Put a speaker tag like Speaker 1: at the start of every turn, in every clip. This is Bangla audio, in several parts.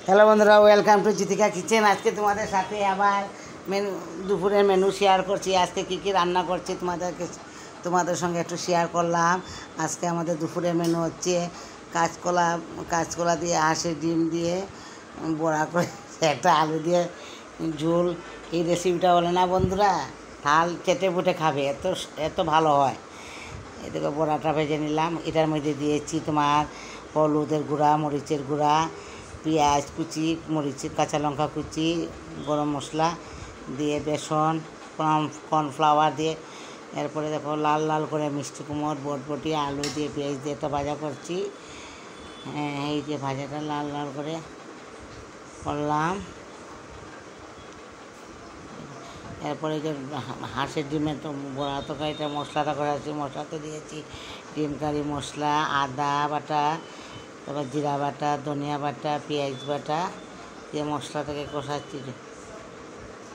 Speaker 1: হ্যালো বন্ধুরা, ওয়েলকাম টু জিতিকা কিচেন। আজকে তোমাদের সাথে আবার মেনু, দুপুরের মেনু শেয়ার করছি। আজকে কী কী রান্না করছি তোমাদের সঙ্গে একটু শেয়ার করলাম। আজকে আমাদের দুপুরের মেনু হচ্ছে কাঁচকলা দিয়ে হাঁসের ডিম দিয়ে বড়া করে একটা আলু দিয়ে ঝোল। এই রেসিপিটা বলে না বন্ধুরা, হাল চেটে পুটে খাবে, এত এত ভালো হয়। এদিকে বড়াটা ভেজে নিলাম। এটার মধ্যে দিয়েছি তোমার হলুদের গুঁড়া, মরিচের গুঁড়া, পেঁয়াজ কুচি, কাঁচা লঙ্কা কুচি, গরম মশলা দিয়ে বেসন, কর্নফ্লাওয়ার দিয়ে, এরপরে দেখো লাল লাল করে মিষ্টি কুমড়, বটবটি, আলু দিয়ে পেঁয়াজ দিয়ে একটা ভাজা করছি। এই যে ভাজাটা লাল লাল করে করলাম। এরপরে যে হাঁসের ডিমের তো বড়া তরকারিটা মশলাটা করেছি, মশলাতে দিয়েছি ডিম কারি মশলা, আদা বাটা, তারপর জিরা বাটা, ধনিয়া বাটা, পেঁয়াজ বাটা দিয়ে মশলাটাকে কষাচ্ছি।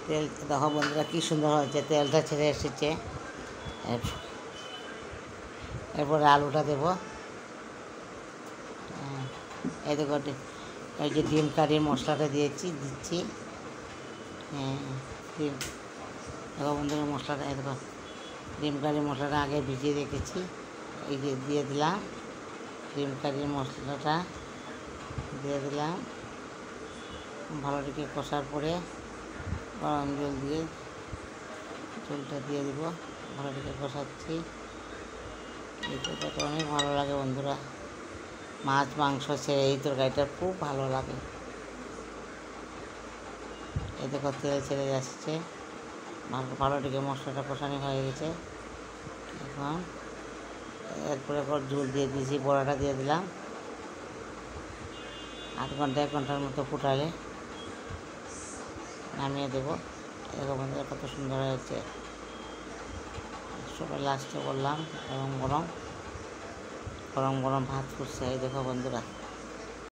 Speaker 1: তেল দেখো বন্ধুরা কী সুন্দর হয়েছে, তেলটা ছেড়ে এসেছে। এরপরে আলুটা দেবো। এই দেখো, এই যে ডিম কারির মশলাটা দিচ্ছি। ডিম দেখো বন্ধুরা, মশলাটা দেখো, ডিম কারি মশলাটা আগে ভিজিয়ে রেখেছি, এই যে দিয়ে দিলাম। ডিম কারির মশলাটা দিয়ে দিলাম। ভালো থেকে কষার পরে গরম জল দিয়ে ঝোলটা দিয়ে দেবো। ভালো থেকে কষাচ্ছি। এই তরকারিটা অনেক ভালো লাগে বন্ধুরা, মাছ মাংস ছেড়ে এই তরকারিটা খুব ভালো লাগে। এই দেখো তেল ছেড়ে যাচ্ছে, ভালো থেকে মশলাটা কষানো হয়ে গেছে। এখন এরপরে ঝোল দিয়ে দিয়েছি, বড়াটা দিয়ে দিলাম। আধ ঘন্টা 1 ঘন্টার মতো ফুটালে নামিয়ে দেবো। এরকম বন্ধুরা কত সুন্দর হয়েছে। সবাই লাস্টে করলাম, গরম গরম ভাত ফুটছে। এই দেখো বন্ধুরা।